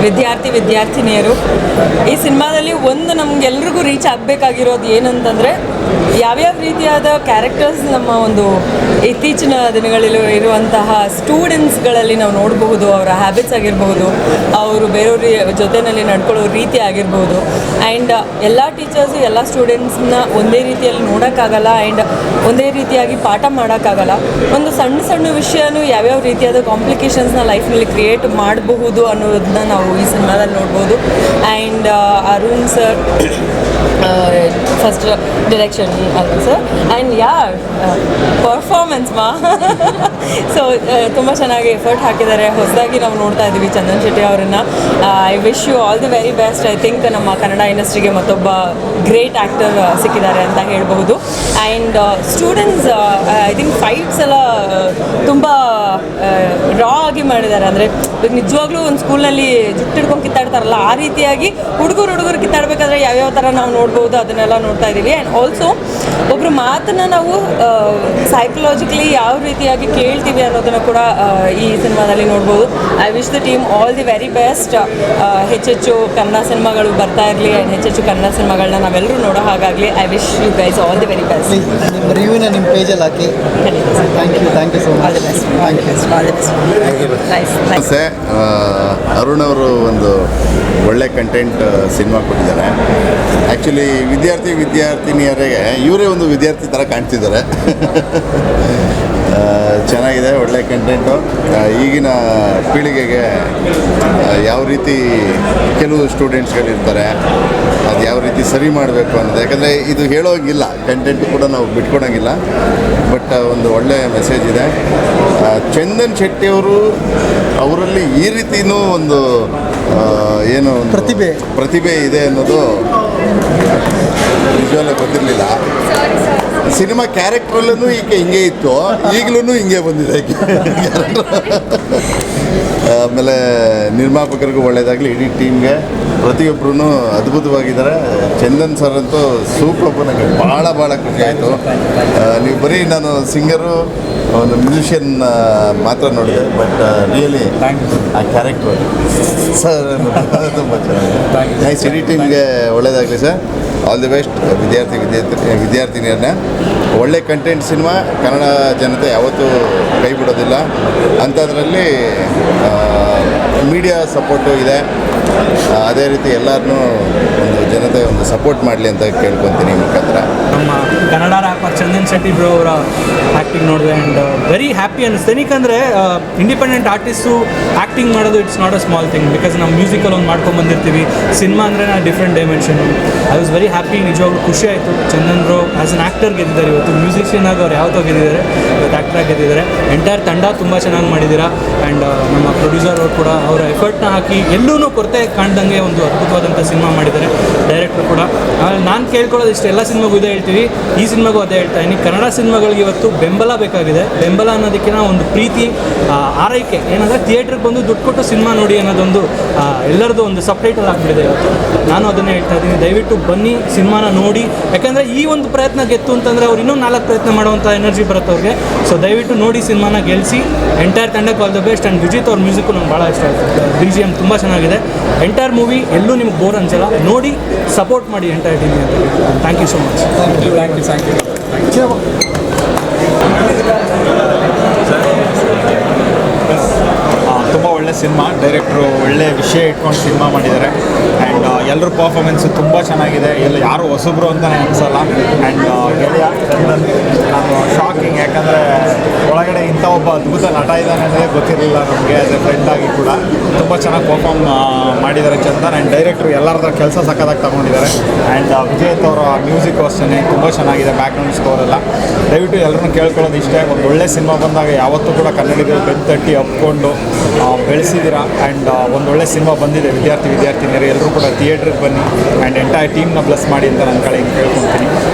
ವಿದ್ಯಾರ್ಥಿನಿಯರು. ಈ ಸಿನಿಮಾದಲ್ಲಿ ಒಂದು ನಮಗೆಲ್ರಿಗೂ ರೀಚ್ ಆಗಬೇಕಾಗಿರೋದು ಏನಂತಂದರೆ, ಯಾವ್ಯಾವ ರೀತಿಯಾದ ಕ್ಯಾರೆಕ್ಟರ್ಸ್ ನಮ್ಮ ಒಂದು ಇತ್ತೀಚಿನ ದಿನಗಳಲ್ಲಿ ಇರುವಂತಹ ಸ್ಟೂಡೆಂಟ್ಸ್ಗಳಲ್ಲಿ ನಾವು ನೋಡಬಹುದು. ಅವರ ಹ್ಯಾಬಿಟ್ಸ್ ಆಗಿರಬಹುದು, ಅವರು ಬೇರೆಯವ್ರ ಜೊತೆಯಲ್ಲಿ ನಡ್ಕೊಳ್ಳೋ ರೀತಿ ಆಗಿರ್ಬೋದು. ಆ್ಯಂಡ್ ಎಲ್ಲ ಟೀಚರ್ಸು ಎಲ್ಲ ಸ್ಟೂಡೆಂಟ್ಸ್ನ ಒಂದೇ ರೀತಿಯಲ್ಲಿ ನೋಡೋಕ್ಕಾಗಲ್ಲ, ಆ್ಯಂಡ್ ಒಂದೇ ರೀತಿಯಾಗಿ ಪಾಠ ಮಾಡೋಕ್ಕಾಗಲ್ಲ. ಒಂದು ಸಣ್ಣ ಸಣ್ಣ ವಿಷಯನೂ ಯಾವ್ಯಾವ ರೀತಿಯಾದ ಕಾಂಪ್ಲಿಕೇಶನ್ಸ್ನ ಲೈಫ್ನಲ್ಲಿ ಕ್ರಿಯೇಟ್ ಮಾಡಬಹುದು ಅನ್ನೋದನ್ನ ನಾವು ಈ ಸಿನಿಮಾದಲ್ಲಿ ನೋಡ್ಬೋದು. And Arun sir first direction ಅಲ್ಲ ಸರ್, ಆ್ಯಂಡ್ ಪರ್ಫಾರ್ಮೆನ್ಸ್ ಸೊ ತುಂಬ ಚೆನ್ನಾಗಿ ಎಫರ್ಟ್ ಹಾಕಿದ್ದಾರೆ. ಹೊಸದಾಗಿ ನಾವು ನೋಡ್ತಾ ಇದ್ದೀವಿ ಚಂದನ್ ಶೆಟ್ಟಿ ಅವರನ್ನು. I wish you all the very best. I think ನಮ್ಮ ಕನ್ನಡ ಇಂಡಸ್ಟ್ರಿಗೆ ಮತ್ತೊಬ್ಬ ಗ್ರೇಟ್ ಆ್ಯಕ್ಟರ್ ಸಿಕ್ಕಿದ್ದಾರೆ ಅಂತ ಹೇಳ್ಬಹುದು. And students I think fights ಎಲ್ಲ ತುಂಬ ರಾ ಆಗಿ ಮಾಡಿದ್ದಾರೆ. ಅಂದರೆ ನಿಜವಾಗ್ಲೂ ಒಂದು ಸ್ಕೂಲ್ನಲ್ಲಿ ಜುಟ್ಟು ಹಿಡ್ಕೊಂಡು ಕಿತ್ತಾಡ್ತಾರಲ್ಲ, ಆ ರೀತಿಯಾಗಿ ಹುಡುಗರು ಕಿತ್ತಾಡಬೇಕಾದ್ರೆ ಯಾವ್ಯಾವ ಥರ ನಾವು ನೋಡ್ಬೋದು ಅದನ್ನೆಲ್ಲ ನೋಡ್ತಾ ಇದ್ದೀವಿ. ಆ್ಯಂಡ್ ಆಲ್ಸೋ ಒಬ್ಬರು ಮಾತನ್ನು ನಾವು ಸೈಕಲಾಜಿಕಲಿ ಯಾವ ರೀತಿಯಾಗಿ ಕೇಳ್ತೀವಿ ಅನ್ನೋದನ್ನು ಕೂಡ ಈ ಸಿನಿಮಾದಲ್ಲಿ ನೋಡ್ಬೋದು. I wish the team all the very best. ಹೆಚ್ಚೆಚ್ಚು ಕನ್ನಡ ಸಿನಿಮಾಗಳು ಬರ್ತಾ ಇರಲಿ, ಆ್ಯಂಡ್ ಹೆಚ್ಚೆಚ್ಚು ಕನ್ನಡ ಸಿನಿಮಾಗಳನ್ನ ನಾವೆಲ್ಲರೂ ನೋಡೋ ಹಾಗಾಗಲಿ. I wish you guys all the very best. ನಿಮ್ಮ ರಿವ್ಯೂನ ನಿಮ್ಮ ಪೇಜಲ್ಲಿ ಹಾಕಿ. Thank you so much. ನಮಸ್ತೆ. ಅರುಣ್ ಅವರು ಒಂದು ಒಳ್ಳೆ ಕಂಟೆಂಟ್ ಸಿನಿಮಾ ಕೊಟ್ಟಿದ್ದಾರೆ. ಆ್ಯಕ್ಚುಲಿ ವಿದ್ಯಾರ್ಥಿನಿಯರಿಗೆ ಇವರೇ ಒಂದು ವಿದ್ಯಾರ್ಥಿ ಥರ ಕಾಣ್ತಿದ್ದಾರೆ. ಚೆನ್ನಾಗಿದೆ, ಒಳ್ಳೆ ಕಂಟೆಂಟು. ಈಗಿನ ಪೀಳಿಗೆಗೆ ಯಾವ ರೀತಿ ಕೆಲವು ಸ್ಟೂಡೆಂಟ್ಸ್ಗಳಿರ್ತಾರೆ, ಅದು ಯಾವ ರೀತಿ ಸರಿ ಮಾಡಬೇಕು ಅನ್ನೋದು. ಯಾಕಂದರೆ ಇದು ಹೇಳೋಂಗಿಲ್ಲ, ಕಂಟೆಂಟು ಕೂಡ ನಾವು ಬಿಟ್ಕೊಳಂಗಿಲ್ಲ. ಬಟ್ ಒಂದು ಒಳ್ಳೆಯ ಮೆಸೇಜ್ ಇದೆ. ಚಂದನ್ ಶೆಟ್ಟಿಯವರು ಅವರಲ್ಲಿ ಈ ರೀತಿಯೂ ಒಂದು ಏನು ಪ್ರತಿಭೆ ಇದೆ ಅನ್ನೋದು ನಿಜವಾಗ್ಲೂ ಗೊತ್ತಿರಲಿಲ್ಲ. ಸಿನಿಮಾ ಕ್ಯಾರೆಕ್ಟ್ರಲ್ಲೂ ಈಕೆ ಹಿಂಗೆ ಇತ್ತು, ಈಗಲೂ ಹಿಂಗೆ ಬಂದಿದೆ ಈಕೆ. ಆಮೇಲೆ ನಿರ್ಮಾಪಕರಿಗೂ ಒಳ್ಳೆಯದಾಗಲಿ, ಇಡೀ ಟೀಮ್ಗೆ, ಪ್ರತಿಯೊಬ್ಬರೂ ಅದ್ಭುತವಾಗಿದ್ದಾರೆ. ಚಂದನ್ ಸರ್ ಅಂತೂ ಸೂಪರ್. ನನಗೆ ಭಾಳ ಖುಷಿ ಆಯಿತು. ನೀವು ಬರೀ ನಾನು ಸಿಂಗರು, ಒಂದು ಮ್ಯೂಸಿಷಿಯನ್ ಮಾತ್ರ ನೋಡಿದೆ, ಬಟ್ ರಿಯಲಿ ಆ ಕ್ಯಾರೆಕ್ಟರ್ ಸರ್ ತುಂಬ ಚೆನ್ನಾಗಿದೆ. ನೈಸ್. ಇಡೀ ಟೀಮ್ಗೆ ಒಳ್ಳೆಯದಾಗಲಿ ಸರ್. All the best. ವಿದ್ಯಾರ್ಥಿನಿಯರನ್ನ ಒಳ್ಳೆ ಕಂಟೆಂಟ್ ಸಿನಿಮಾ. ಕನ್ನಡ ಜನತೆ ಯಾವತ್ತೂ ಕೈ ಬಿಡೋದಿಲ್ಲ. ಅಂಥದ್ರಲ್ಲಿ ಮೀಡಿಯಾ ಸಪೋರ್ಟು ಇದೆ. ಅದೇ ರೀತಿ ಎಲ್ಲರನ್ನೂ ಒಂದು ಜನತೆ ಒಂದು ಸಪೋರ್ಟ್ ಮಾಡಲಿ ಅಂತ ಕೇಳ್ಕೊತೀನಿ ಮುಖಾಂತರ. ನಮ್ಮ ಕನ್ನಡ ರ್ಯಾಪರ್ ಚಂದನ್ ಶೆಟ್ಟಿ ಬ್ರೋ ಅವರ ಆ್ಯಕ್ಟಿಂಗ್ ನೋಡಿದೆ ಆ್ಯಂಡ್ ವೆರಿ ಹ್ಯಾಪಿ ಅನ್ನಿಸ್ತು. ಏನಕ್ಕಂದರೆ ಇಂಡಿಪೆಂಡೆಂಟ್ ಆರ್ಟಿಸ್ಟು ಆ್ಯಕ್ಟಿಂಗ್ ಮಾಡೋದು it's not a small thing. Because ನಾವು ಮ್ಯೂಸಿಕಲ್ಲಿ ಒಂದು ಮಾಡ್ಕೊಂಡ್ಬಂದಿರ್ತೀವಿ, ಸಿನಿಮಾ ಅಂದರೆ different dimension. I was very happy. ನಿಜವಾಗ್ಲೂ ಖುಷಿ ಆಯಿತು. Chandan bro as an actor ಗೆದ್ದಿದ್ದಾರೆ. ಇವತ್ತು ಮ್ಯೂಸಿಷಿಯನ್ ಆಗಿ ಅವ್ರು ಯಾವತ್ತೋ ಗೆದ್ದಿದ್ದಾರೆ, ಇವತ್ತು ಆ್ಯಕ್ಟ್ರಾಗಿ ಗೆದ್ದಿದ್ದಾರೆ. ಎಂಟೈರ್ ತಂಡ ತುಂಬ ಚೆನ್ನಾಗಿ ಮಾಡಿದ್ದೀರಾ. ಆ್ಯಂಡ್ ನಮ್ಮ ಪ್ರೊಡ್ಯೂಸರ್ ಅವರು ಕೂಡ ಅವರ ಎಫರ್ಟ್ನ ಹಾಕಿ ಎಲ್ಲೂ ಕೊರತೆ ಕಾಣ್ದಂಗೆ ಒಂದು ಅದ್ಭುತವಾದಂಥ ಸಿನಿಮಾ ಮಾಡಿದ್ದಾರೆ. ಡೈರೆಕ್ಟರ್ ಕೂಡ ನಾನು ಕೇಳ್ಕೊಳ್ಳೋದು ಇಷ್ಟು, ಎಲ್ಲ ಸಿನಿಮಾಗೂ ಇದೇ ಹೇಳ್ತೀವಿ, ಈ ಸಿನಿಮಾಗೂ ಅದೇ ಹೇಳ್ತಾ ಇದ್ದೀನಿ. ಕನ್ನಡ ಸಿನಿಮಾಗಳಿಗೆ ಇವತ್ತು ಬೆಂಬಲ ಬೇಕಾಗಿದೆ. ಬೆಂಬಲ ಅನ್ನೋದಕ್ಕಿಂತ ಒಂದು ಪ್ರೀತಿ, ಆರೈಕೆ. ಏನಂದರೆ ಥಿಯೇಟ್ರಿಗೆ ಬಂದು ದುಡ್ಡು ಕೊಟ್ಟು ಸಿನಿಮಾ ನೋಡಿ ಅನ್ನೋದೊಂದು ಎಲ್ಲರದ್ದು ಒಂದು ಸಪ್ರೇಟಲ್ಲಿ ಆಗಿಬಿಟ್ಟಿದೆ ಇವತ್ತು. ನಾನು ಅದನ್ನೇ ಹೇಳ್ತಾ ಇದ್ದೀನಿ, ದಯವಿಟ್ಟು ಬನ್ನಿ, ಸಿನಿಮಾನ ನೋಡಿ. ಯಾಕಂದರೆ ಈ ಒಂದು ಪ್ರಯತ್ನ ಗೆತ್ತು ಅಂತಂದರೆ ಅವ್ರು ಇನ್ನೂ 4 ಪ್ರಯತ್ನ ಮಾಡುವಂಥ ಎನರ್ಜಿ ಬರುತ್ತೆ ಅವ್ರಿಗೆ. ಸೊ ದಯವಿಟ್ಟು ನೋಡಿ, ಸಿನಿಮಾನ ಗೆಲ್ಲಿಸಿ. ಎಂಟೈರ್ ತಂಡಕ್ಕೆ all the best. And Vijith ಅವ್ರ ಮ್ಯೂಸಿಕ್ಕು ನಂಗೆ ಭಾಳ ಇಷ್ಟ ಆಯಿತು. BGM ತುಂಬ ಚೆನ್ನಾಗಿದೆ. ಎಂಟೈರ್ ಮೂವಿ ಎಲ್ಲೂ ನಿಮ್ಗೆ ಬೋರ್ ಅನ್ಸಲ್ಲ. ನೋಡಿ, ಸಪೋರ್ಟ್ ಮಾಡಿ ಎಂಟೈರ್ ಟೀಮ್ ಅಂತ. Thank you so much. ತುಂಬ ಒಳ್ಳೆ ಸಿನಿಮಾ. ಡೈರೆಕ್ಟ್ರು ಒಳ್ಳೆ ವಿಷಯ ಇಟ್ಕೊಂಡು ಸಿನಿಮಾ ಮಾಡಿದ್ದಾರೆ. ಆ್ಯಂಡ್ ಎಲ್ಲರ ಪರ್ಫಾರ್ಮೆನ್ಸು ತುಂಬ ಚೆನ್ನಾಗಿದೆ. ಯಾರು ಹೊಸಬ್ರು ಅಂತಲೇ ಅನಿಸಲ್ಲ. ಆ್ಯಂಡ್ ಗೆಳೆಯ ಚಂದನ್ ನಾನು ಶಾಕಿಂಗ್. ಯಾಕಂದರೆ ಒಳಗಡೆ ಇಂಥ ಒಬ್ಬ ಅದ್ಭುತ ನಟ ಇದ್ದಾನೆ ಅಂದರೆ ಗೊತ್ತಿರಲಿಲ್ಲ ನಮಗೆ. ಆ್ಯಸ್ ಎ ಫ್ರೆಂಡ್ ಆಗಿ ಕೂಡ ತುಂಬ ಚೆನ್ನಾಗಿ ಪರ್ಫಾರ್ಮ್ ಮಾಡಿದ್ದಾರೆ ಚಂದನ್. ಆ್ಯಂಡ್ ಡೈರೆಕ್ಟ್ರು ಎಲ್ಲರದ್ರ ಕೆಲಸ ಸಕ್ಕದಾಗಿ ತಗೊಂಡಿದ್ದಾರೆ. ಆ್ಯಂಡ್ ವಿಜಯತ್ ಅವರ ಮ್ಯೂಸಿಕ್ ಅಷ್ಟೇ ತುಂಬ ಚೆನ್ನಾಗಿದೆ. ಬ್ಯಾಕ್ಗ್ರೌಂಡ್ ಸ್ಕೋರ್ ಎಲ್ಲ. ದಯವಿಟ್ಟು ಎಲ್ಲರನ್ನೂ ಕೇಳ್ಕೊಳ್ಳೋದು ಇಷ್ಟೇ, ಒಂದು ಒಳ್ಳೆ ಸಿನಿಮಾ ಬಂದಾಗ ಯಾವತ್ತೂ ಕೂಡ ಕನ್ನಡಿಗರು ಬೆನ್ನು ತಟ್ಟಿ ಅಪ್ಕೊಂಡು ಬೆಳೆಸಿದ್ದೀರಾ. ಆ್ಯಂಡ್ ಒಂದೊಳ್ಳೆ ಸಿನಿಮಾ ಬಂದಿದೆ. ವಿದ್ಯಾರ್ಥಿನಿಯರು ಎಲ್ಲರೂ ಕೂಡ ಥಿಯೇಟ್ರಿಗೆ ಬನ್ನಿ. ಆ್ಯಂಡ್ ಎಂಟೈರ್ ಟೀಮ್ನ ಬ್ಲೆಸ್ ಮಾಡಿ ಅಂತ ನನ್ನ ಕಡೆ ಕೇಳ್ಕೊತೀನಿ.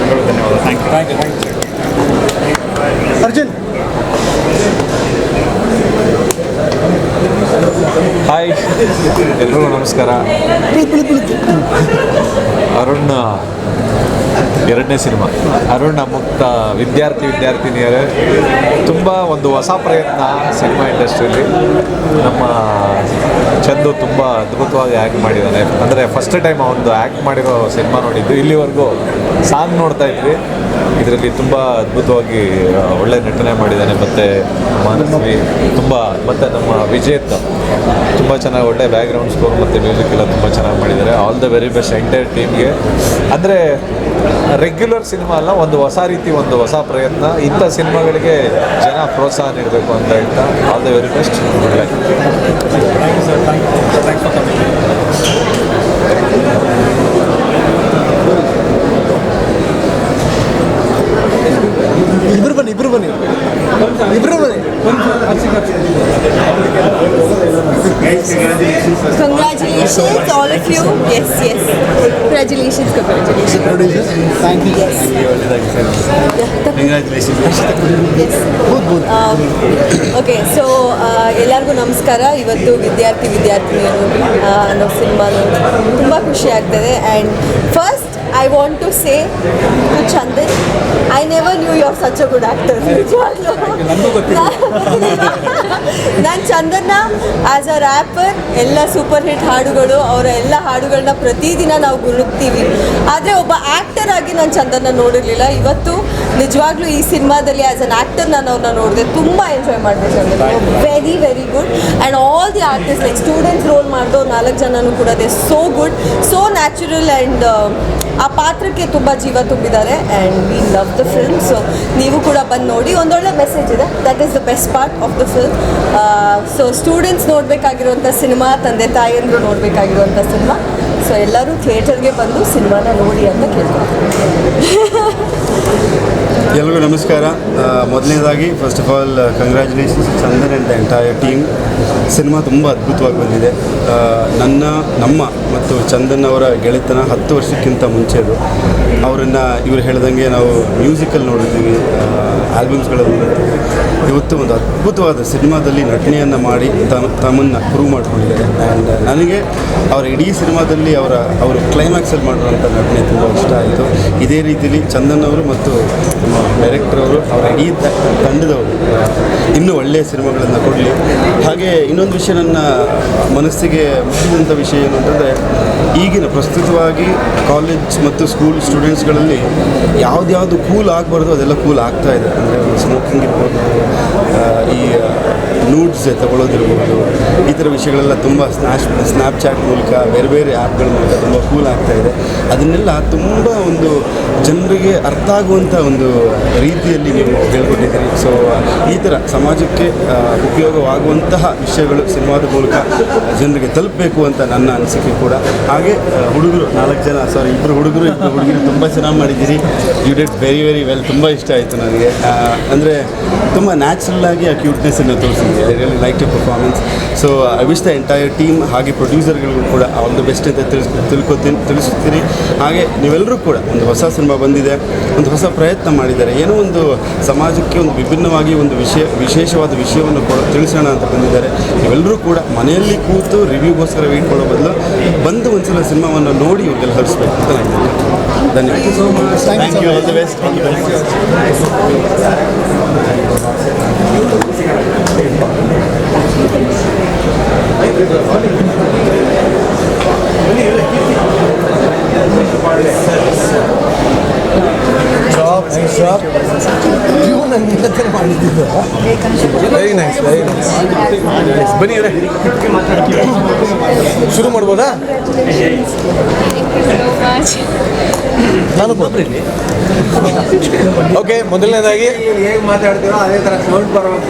ಧನ್ಯವಾದ. Thank you. ಅರ್ಜುನ್, ಹಾಯ್, ಎಲ್ರಿಗೂ ನಮಸ್ಕಾರ. ಅರುಣ್ ಎರಡನೇ ಸಿನಿಮಾ. ಅರುಣ್ ಮುಕ್ತ ವಿದ್ಯಾರ್ಥಿನಿಯರೇ ತುಂಬ ಒಂದು ಹೊಸ ಪ್ರಯತ್ನ ಸಿನಿಮಾ ಇಂಡಸ್ಟ್ರಿಯಲ್ಲಿ. ನಮ್ಮ ಚಂದು ತುಂಬ ಅದ್ಭುತವಾಗಿ ಆ್ಯಕ್ಟ್ ಮಾಡಿದ್ದಾನೆ. ಅಂದರೆ ಫಸ್ಟ್ ಟೈಮ್ ಅವನು ಆ್ಯಕ್ಟ್ ಮಾಡಿರೋ ಸಿನಿಮಾ ನೋಡಿದ್ದು. ಇಲ್ಲಿವರೆಗೂ ಸಾಂಗ್ ನೋಡ್ತಾ ಇದ್ವಿ, ಇದರಲ್ಲಿ ತುಂಬ ಅದ್ಭುತವಾಗಿ ಒಳ್ಳೆ ನಟನೆ ಮಾಡಿದ್ದಾನೆ. ಮತ್ತು ಮನಸ್ವಿ ತುಂಬ, ಮತ್ತು ನಮ್ಮ ವಿಜೇತ್ ತುಂಬ ಚೆನ್ನಾಗಿ ಒಳ್ಳೆ ಬ್ಯಾಕ್ಗ್ರೌಂಡ್ ಸ್ಕೋರ್ ಮತ್ತು ಮ್ಯೂಸಿಕ್ ಎಲ್ಲ ತುಂಬ ಚೆನ್ನಾಗಿ ಮಾಡಿದ್ದಾರೆ. All the very best entire ಟೀಮ್ಗೆ. ಅಂದರೆ ರೆಗ್ಯುಲರ್ ಸಿನಿಮಾ ಅಲ್ಲ, ಒಂದು ಹೊಸ ರೀತಿ, ಒಂದು ಹೊಸ ಪ್ರಯತ್ನ. ಇಂಥ ಸಿನಿಮಾಗಳಿಗೆ ಜನ ಪ್ರೋತ್ಸಾಹ ನೀಡಬೇಕು ಅಂತ ಹೇಳ್ತಾ ಆಲ್ ದ ವೆರಿ ಬೆಸ್ಟ್. ಒಳ್ಳೆ ಇಬ್ರು ಬನ್ನಿ Congratulations, all of you. Yes. Congratulations. Thank you. Yes. Yes. Okay, so ಎಲ್ಲರಿಗೂ ನಮಸ್ಕಾರ. ಇವತ್ತು ವಿದ್ಯಾರ್ಥಿನಿಯರು ಅನ್ನೋ ಸಿನಿಮಾ ನೋಡಿ ತುಂಬ ಖುಷಿ ಆಗ್ತದೆ. And first I want to say to Chandan, I never knew you're such a good actor. ನಾನು ಚಂದನ್ನ ಆ್ಯಸ್ ಅ ರ್ಯಾಪರ್ ಎಲ್ಲ ಸೂಪರ್ ಹಿಟ್ ಹಾಡುಗಳು, ಅವರ ಎಲ್ಲ ಹಾಡುಗಳನ್ನ ಪ್ರತಿದಿನ ನಾವು ಗುರುತ್ತೀವಿ. ಆದರೆ ಒಬ್ಬ ಆ್ಯಕ್ಟರ್ ಆಗಿ ನಾನು ಚಂದನ್ನ ನೋಡಿರಲಿಲ್ಲ. ಇವತ್ತು ನಿಜವಾಗ್ಲೂ ಈ ಸಿನಿಮಾದಲ್ಲಿ ಆ್ಯಸ್ ಅನ್ ಆ್ಯಕ್ಟರ್ ನಾನು ಅವ್ರನ್ನ ನೋಡಿದೆ, ತುಂಬ ಎಂಜಾಯ್ ಮಾಡಿದೆ. Chandan very very good. And all the artist like students role ಮಾಡಿದವ್ರು 4 ಜನನೂ ಕೂಡ they so good, so natural. And ಆ ಪಾತ್ರಕ್ಕೆ ತುಂಬ ಜೀವ ತುಂಬಿದ್ದಾರೆ. And we love the film. So ನೀವು ಕೂಡ ಬಂದು ನೋಡಿ, ಒಂದೊಳ್ಳೆ ಮೆಸೇಜ್ ಇದೆ. That is the best part of the film. So students ನೋಡಬೇಕಾಗಿರುವಂಥ ಸಿನಿಮಾ, ತಂದೆ ತಾಯಿಯಂದರು ನೋಡಬೇಕಾಗಿರುವಂಥ ಸಿನಿಮಾ. ಸೊ ಎಲ್ಲರೂ ಥಿಯೇಟರ್ಗೆ ಬಂದು ಸಿನಿಮಾನ ನೋಡಿ ಅಂತ ಕೇಳ್ಕೊಳ್ತೀನಿ. ಎಲ್ರಿಗೂ ನಮಸ್ಕಾರ. ಮೊದಲನೇದಾಗಿ first of all congratulations Chandan and the entire team. Cinema ತುಂಬ ಅದ್ಭುತವಾಗಿ ಬಂದಿದೆ. ನಮ್ಮ ಮತ್ತು ಚಂದನ್ ಅವರ ಗೆಳೆತನ 10 ವರ್ಷಕ್ಕಿಂತ ಮುಂಚೆದು. ಅವರನ್ನು ಇವರು ಹೇಳ್ದಂಗೆ ನಾವು ಮ್ಯೂಸಿಕಲ್ಲಿ ನೋಡಿದ್ದೀವಿ, ಆಲ್ಬಮ್ಸ್ಗಳಲ್ಲಿ ನೋಡಿದ್ದೀವಿ. ಇವತ್ತು ಒಂದು ಅದ್ಭುತವಾದ ಸಿನಿಮಾದಲ್ಲಿ ನಟನೆಯನ್ನು ಮಾಡಿ ತಮ್ಮನ್ನು ಪ್ರೂವ್ ಮಾಡ್ಕೊಂಡಿದ್ದಾರೆ. ಆ್ಯಂಡ್ ನನಗೆ ಅವರ ಇಡೀ ಸಿನಿಮಾದಲ್ಲಿ ಅವರು ಕ್ಲೈಮ್ಯಾಕ್ಸಲ್ಲಿ ಮಾಡಿರುವಂಥ ನಟನೆ ತುಂಬ ಇಷ್ಟ ಆಯಿತು. ಇದೇ ರೀತಿಯಲ್ಲಿ ಚಂದನ್ ಅವರು ಮತ್ತು ಡೈರೆಕ್ಟರ್ ಅವರು, ಅವರ ಇಡೀ ತಂಡದವರು ಇನ್ನೂ ಒಳ್ಳೆಯ ಸಿನಿಮಾಗಳನ್ನು ಕೊಡಲಿ. ಹಾಗೆ ಇನ್ನೊಂದು ವಿಷಯ, ನನ್ನ ಮನಸ್ಸಿಗೆ ಮುಟ್ಟಿದಂಥ ವಿಷಯ ಏನು ಅಂತಂದರೆ, ಈಗಿನ ಪ್ರಸ್ತುತವಾಗಿ ಕಾಲೇಜ್ ಮತ್ತು ಸ್ಕೂಲ್ ಸ್ಟೂಡೆಂಟ್ಸ್ಗಳಲ್ಲಿ ಯಾವ್ದು ಕೂಲ್ ಆಗಬಾರ್ದು ಅದೆಲ್ಲ ಕೂಲ್ ಆಗ್ತಾ ಇದೆ. ಅಂದರೆ ಸ್ಮೋಕಿಂಗ್ ಇರ್ಬೋದು, ಈ ನೂಡ್ಸ್ ತಗೊಳ್ಳೋದಿರ್ಬೋದು, ಈ ಥರ ವಿಷಯಗಳೆಲ್ಲ ತುಂಬ ಸ್ನ್ಯಾಪ್ಚಾಟ್ ಮೂಲಕ, ಬೇರೆ ಬೇರೆ ಆ್ಯಪ್ಗಳ ಮೂಲಕ ತುಂಬ ಕೂಲ್ ಆಗ್ತಾ ಇದೆ. ಅದನ್ನೆಲ್ಲ ತುಂಬ ಒಂದು ಜನರಿಗೆ ಅರ್ಥ ಆಗುವಂಥ ಒಂದು ರೀತಿಯಲ್ಲಿ ನೀವು ಹೇಳ್ಕೊಟ್ಟಿದ್ದೀರಿ. ಸೊ ಈ ಥರ ಸಮಾಜಕ್ಕೆ ಉಪಯೋಗವಾಗುವಂತಹ ವಿಷಯಗಳು ಸಿನಿಮಾದ ಮೂಲಕ ಜನರಿಗೆ ತಲುಪಬೇಕು ಅಂತ ನನ್ನ ಅನಿಸಿಕೆ ಕೂಡ. ಹಾಗೆ ಹುಡುಗರು 4 ಜನ, ಇಬ್ಬರು ಹುಡುಗಿರು ತುಂಬ ಚೆನ್ನಾಗಿ ಮಾಡಿದ್ದೀರಿ. You did very very well. ತುಂಬ ಇಷ್ಟ ಆಯಿತು ನನಗೆ. ಅಂದರೆ ತುಂಬ ನ್ಯಾಚುರಲ್ ಆಗಿ ಆ ಕ್ಯೂಟ್ನೆಸ್ಸನ್ನು ತೋರಿಸಿದ್ದೀರಿ. I really like to performance. So I wish the entire team, ಹಾಗೆ ಪ್ರೊಡ್ಯೂಸರ್ಗಳಿಗೂ ಕೂಡ ಆಲ್ ದ ಬೆಸ್ಟ್ ಅಂತ ತಿಳಿಸುತ್ತೀರಿ. ಹಾಗೆ ನೀವೆಲ್ಲರೂ ಕೂಡ ಒಂದು ಹೊಸ ಸಿನಿಮಾ ಬಂದಿದೆ, ಒಂದು ಹೊಸ ಪ್ರಯತ್ನ ಮಾಡಿದ್ದಾರೆ. ಏನೋ ಒಂದು ಸಮಾಜಕ್ಕೆ ಒಂದು ವಿಭಿನ್ನವಾಗಿ ಒಂದು ವಿಶೇಷವಾದ ವಿಷಯವನ್ನು ತಿಳಿಸೋಣ ಅಂತ ಬಂದಿದ್ದಾರೆ. ನೀವೆಲ್ಲರೂ ಕೂಡ ಮನೆಯಲ್ಲಿ ಕೂತು ರಿವ್ಯೂಗೋಸ್ಕರ ವೆಯ್ಟ್ ಮಾಡೋ ಬದಲು ಬಂದು ಒಂದ್ಸಲ ಸಿನಿಮಾವನ್ನು ನೋಡಿ ಇವ್ರಿಗೆಲ್ಲ ಹರಿಸ್ಬೇಕು ಅಂತ ನಾನು ಧನ್ಯವಾದ. Thank you. All the best. Very nice. ಬನ್ನಿ ಶುರು ಮಾಡ್ಬೋದಾ? ನಾನು ಓಕೆ, ಮೊದಲನೇದಾಗಿ ಹೇಗೆ ಮಾತಾಡ್ತೀರೋ ಅದೇ ಥರ ಸೌಂಡ್ ಬರಬೇಕು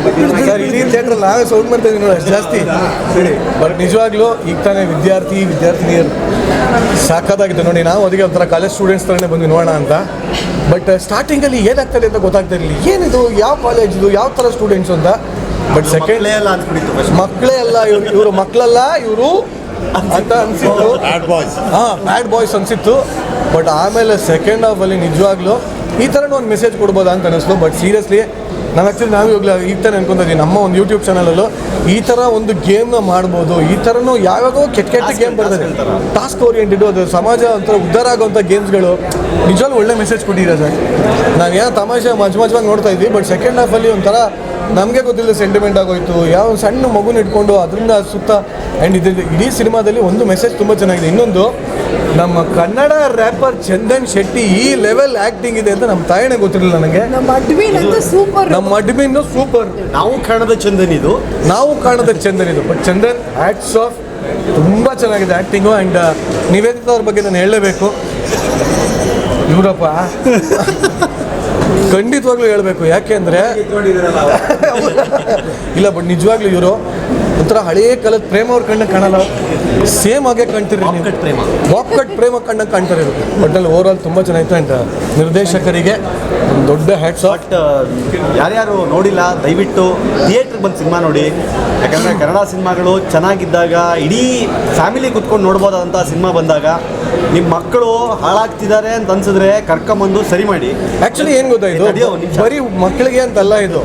ಸರ್. ಇಡೀ ಥಿಯೇಟ್ರಲ್ಲಿ ನಾವೇ ಸೌಂಡ್ ಮಾಡ್ತಾ ಇದೀವಿ ನೋಡಿ, ಅಷ್ಟು ಜಾಸ್ತಿ. ಬಟ್ ನಿಜವಾಗ್ಲೂ ಈಗ ತಾನೇ ವಿದ್ಯಾರ್ಥಿನಿಯರು ಸಾಕಾಗಿತ್ತು ನೋಡಿ. ನಾವು ಅದಕ್ಕೆ ಒಂಥರ ಕಾಲೇಜ್ ಸ್ಟೂಡೆಂಟ್ಸ್ ಥರನೇ ಬಂದ್ವಿ ನೋಡೋಣ ಅಂತ. ಬಟ್ ಸ್ಟಾರ್ಟಿಂಗಲ್ಲಿ ಏನಾಗ್ತದೆ ಅಂತ ಗೊತ್ತಾಗ್ತಾ ಇರಲಿಲ್ಲ. ಏನಿದು, ಯಾವ ಕಾಲೇಜಿದು, ಯಾವ ಥರ ಸ್ಟೂಡೆಂಟ್ಸು ಅಂತ. ಬಟ್ ಸೆಕೆಂಡ್ ಮಕ್ಕಳೇ ಅಲ್ಲ ಇವರು ಮಕ್ಕಳಲ್ಲ ಇವರು ಅಂತ ಅನಿಸಿತ್ತು. ಬ್ಯಾಡ್ ಬಾಯ್ಸ್ ಅನಿಸಿತ್ತು. ಬಟ್ ಆಮೇಲೆ ಸೆಕೆಂಡ್ ಹಾಫಲ್ಲಿ ನಿಜವಾಗ್ಲೂ ಈ ಥರನೂ ಒಂದು ಮೆಸೇಜ್ ಕೊಡ್ಬೋದಾ ಅಂತ ಅನ್ನಿಸ್ತು. ಬಟ್ ಸೀರಿಯಸ್ಲಿ ನಾನು ಆ್ಯಕ್ಚುಲಿ ನಾವು ಇವಾಗಲೂ ಈಗ ತಾನೇ ಅನ್ಕೊತಿದ್ದೀವಿ, ನಮ್ಮ ಒಂದು ಯೂಟ್ಯೂಬ್ ಚಾನಲಲ್ಲೂ ಈ ಥರ ಒಂದು ಗೇಮ್ನ ಮಾಡ್ಬೋದು. ಈ ಥರನೂ ಯಾವಾಗೋ ಕೆಟ್ಟ ಗೇಮ್ ಬರ್ತದೆ, ಟಾಸ್ಕ್ ಓರಿಯೆಂಟೆಡ್, ಅದು ಸಮಾಜ ಒಂಥರ ಉದ್ಧಾರ ಆಗೋವಂಥ ಗೇಮ್ಸ್ಗಳು ನಿಜವಾಗ್ಲೂ ಒಳ್ಳೆ ಮೆಸೇಜ್ ಕೊಟ್ಟಿರೋ ಸರ್. ನಾವು ಏನೋ ತಮಾಷೆ ಮಜವಾಗಿ ನೋಡ್ತಾ ಇದ್ವಿ. ಬಟ್ ಸೆಕೆಂಡ್ ಹಾಫಲ್ಲಿ ಒಂಥರ ನಮಗೆ ಗೊತ್ತಿಲ್ಲ ಸೆಂಟಿಮೆಂಟ್ ಆಗೋಯ್ತು. ಯಾವ ಸಣ್ಣ ಮಗುನ ಇಟ್ಕೊಂಡು ಅದರಿಂದ ಸುತ್ತ ಆ್ಯಂಡ್ ಇದು ಇಡೀ ಸಿನಿಮಾದಲ್ಲಿ ಒಂದು ಮೆಸೇಜ್ ತುಂಬ ಚೆನ್ನಾಗಿದೆ. ಇನ್ನೊಂದು, ನಮ್ಮ ಕನ್ನಡ ರ್ಯಾಪರ್ ಚಂದನ್ ಶೆಟ್ಟಿ ಈ ಲೆವೆಲ್ ಆ್ಯಕ್ಟಿಂಗ್ ಇದೆ ಅಂತ ನಮ್ಮ ತಾಯಿನೇ ಗೊತ್ತಿರಲಿಲ್ಲ ನನಗೆ. ನಮ್ಮ ಅಡ್ಮಿನ್ನು ಸೂಪರ್. ನಾವು ಕಾಣದ ಚಂದನ್ ಇದು, ಬಟ್ ಚಂದನ್ ಹ್ಯಾಟ್ಸ್ ಆಫ್, ತುಂಬ ಚೆನ್ನಾಗಿದೆ ಆ್ಯಕ್ಟಿಂಗು. ಆ್ಯಂಡ್ ನಿವೇದಿತ ಅವ್ರ ಬಗ್ಗೆ ನಾನು ಹೇಳಲೇಬೇಕು. ಇವರಪ್ಪ ಖಂಡಿತವಾಗ್ಲೂ ಹೇಳಬೇಕು, ಯಾಕೆ ಅಂದರೆ ಇಲ್ಲ ಬಟ್ ನಿಜವಾಗ್ಲೂ ಇವರು ಒಂಥರ ಹಳೇ ಕಾಲದ ಪ್ರೇಮ ಅವ್ರ ಕಣ್ಣ ಕಾಣಲ್ಲ, ಸೇಮ್ ಆಗೇ ಕಾಣ್ತಿರಿ ನೀವು. ಬಾಪ್ ಕಟ್ ಪ್ರೇಮ ಕಣ್ಣಂಗೆ ಕಾಣ್ತಾರೆ ಇರುತ್ತೆ. ಒಟ್ಟಲ್ಲಿ ಓವರ್ ಆಲ್ ತುಂಬ ಚೆನ್ನಾಗಿತ್ತು. ಆ್ಯಂಡ್ ನಿರ್ದೇಶಕರಿಗೆ ಒಂದು ದೊಡ್ಡ ಹ್ಯಾಟ್ಸ್ ಆಫ್. ಬಟ್ ಯಾರ್ಯಾರು ನೋಡಿಲ್ಲ ದಯವಿಟ್ಟು ಥಿಯೇಟ್ರಿಗೆ ಬಂದು ಸಿನಿಮಾ ನೋಡಿ. ಯಾಕಂದರೆ ಕನ್ನಡ ಸಿನಿಮಾಗಳು ಚೆನ್ನಾಗಿದ್ದಾಗ ಇಡೀ ಫ್ಯಾಮಿಲಿ ಕುತ್ಕೊಂಡು ನೋಡ್ಬೋದಾದಂಥ ಸಿನಿಮಾ ಬಂದಾಗ ನಿಮ್ಮ ಮಕ್ಕಳು ಹಾಳಾಗ್ತಿದ್ದಾರೆ ಅಂತ ಅನ್ಸಿದ್ರೆ ಕರ್ಕೊಂಬಂದು ಸರಿ ಮಾಡಿ. ಆ್ಯಕ್ಚುಲಿ ಏನು ಗೊತ್ತಾಯಿತು, ಬರೀ ಮಕ್ಕಳಿಗೆ ಅಂತಲ್ಲ, ಇದು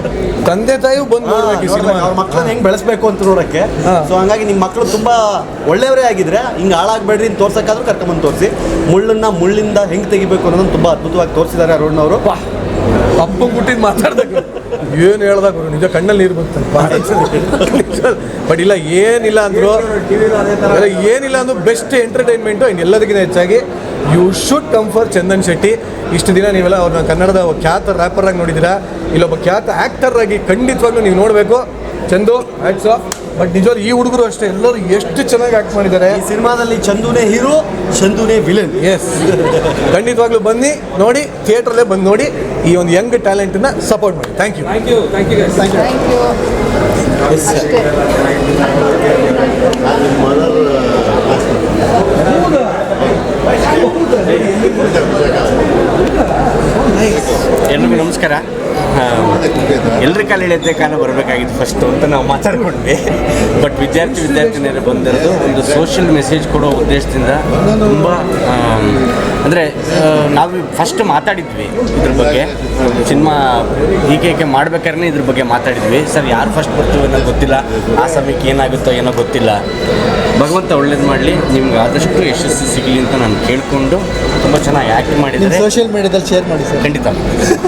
ತಂದೆ ತಾಯಿಯೂ ಬಂದು ನೋಡ್ಬೇಕು ಸಿನಿಮಾ. ಅವ್ರ ಮಕ್ಕಳನ್ನ ಹೆಂಗೆ ಬೆಳೆಸ್ಬೇಕು ಅಂತ ನೋಡೋಕ್ಕೆ. ಸೊ ಹಂಗಾಗಿ ನಿಮ್ಮ ಮಕ್ಕಳು ತುಂಬ ಒಳ್ಳೆಯವರೇ ಆಗಿದ್ರೆ ಹಿಂಗೆ ಹಾಳಾಗಬೇಡ್ರಿ ಅಂತ ತೋರ್ಸೋಕ್ಕಾದ್ರೂ ಕರ್ಕೊಂಬಂದು ತೋರಿಸಿ. ಮುಳ್ಳಿಂದ ಹೆಂಗೆ ತೆಗಿಬೇಕು ಅನ್ನೋದನ್ನು ತುಂಬ ಅದ್ಭುತವಾಗಿ ತೋರಿಸಿದ್ದಾರೆ ಅರುಣ್ನವರು. ಅಪ್ಪ ಹುಟ್ಟಿದ್ ಮಾತಾಡ್ದಾಗ ಏನು ಹೇಳ್ದಾಗ ನಿಜ ಕಣ್ಣಲ್ಲಿ ನೀರು ಬಂತು. ಬಟ್ ಇಲ್ಲ, ಏನಿಲ್ಲ ಅಂದ್ರು ಬೆಸ್ಟ್ ಎಂಟರ್ಟೈನ್ಮೆಂಟು. ಆ್ಯಂಡ್ ಎಲ್ಲದಕ್ಕಿಂತ ಹೆಚ್ಚಾಗಿ you should come for Chandan Shetty. ಇಷ್ಟು ದಿನ ನೀವೆಲ್ಲ ಅವ್ರನ್ನ ಕನ್ನಡದ ಖ್ಯಾತ ರ್ಯಾಪರ್ ಆಗಿ ನೋಡಿದ್ದೀರಾ, ಇಲ್ಲೊಬ್ಬ ಖ್ಯಾತ ಆ್ಯಕ್ಟರ್ ಆಗಿ ಖಂಡಿತವಾಗ್ಲೂ ನೀವು ನೋಡಬೇಕು. Chandu hats off. ಬಟ್ ನಿಜವಾಗ್ಲೂ ಈ ಹುಡುಗರು ಅಷ್ಟೇ, ಎಲ್ಲರೂ ಎಷ್ಟು ಚೆನ್ನಾಗಿ ಆ್ಯಕ್ಟ್ ಮಾಡಿದ್ದಾರೆ ಈ ಸಿನಿಮಾದಲ್ಲಿ. ಚಂದುನೇ ಹೀರೋ, ಚಂದುನೇ ವಿಲನ್. ಎಸ್, ಖಂಡಿತವಾಗ್ಲೂ ಬನ್ನಿ ನೋಡಿ, ಥಿಯೇಟ್ರಲ್ಲೇ ಬಂದು ನೋಡಿ, ಈ ಒಂದು ಯಂಗ್ ಟ್ಯಾಲೆಂಟನ್ನ ಸಪೋರ್ಟ್ ಮಾಡಿ. Thank you. ಎಲ್ರಿಗೂ ನಮಸ್ಕಾರ. ಎಲ್ಲರ ಕಾಲ ಎಳೆಯುತ್ತೆ ಕಾಲ ಬರಬೇಕಾಗಿತ್ತು ಫಸ್ಟು ಅಂತ ನಾವು ಮಾತಾಡ್ಕೊಂಡ್ವಿ. ಬಟ್ ವಿದ್ಯಾರ್ಥಿನಿಯರು ಬಂದಿರೋದು ಒಂದು ಸೋಷಿಯಲ್ ಮೆಸೇಜ್ ಕೊಡೋ ಉದ್ದೇಶದಿಂದ ತುಂಬ ಅಂದರೆ ನಾವು ಫಸ್ಟ್ ಮಾತಾಡಿದ್ವಿ ಇದ್ರ ಬಗ್ಗೆ. ಸಿನಿಮಾ ಹೀಗೆ ಮಾಡ್ಬೇಕಾದ್ರೆ ಇದ್ರ ಬಗ್ಗೆ ಮಾತಾಡಿದ್ವಿ. ಸರ್ ಯಾರು ಫಸ್ಟ್ ಬರ್ತೀವಿ ಅನ್ನೋ ಗೊತ್ತಿಲ್ಲ, ಆ ಸಮಯಕ್ಕೆ ಏನಾಗುತ್ತೋ ಏನೋ ಗೊತ್ತಿಲ್ಲ. ಭಗವಂತ ಒಳ್ಳೇದು ಮಾಡಲಿ, ನಿಮ್ಗೆ ಆದಷ್ಟು ಯಶಸ್ಸು ಸಿಗಲಿ ಅಂತ ನಾನು ಕೇಳಿಕೊಂಡು ತುಂಬ ಚೆನ್ನಾಗಿ ಆ್ಯಕ್ಟ್ ಮಾಡಿದ್ದಾರೆ. ಸೋಷಿಯಲ್ ಮೀಡಿಯಾದಲ್ಲಿ ಶೇರ್ ಮಾಡಿ ಸರ್.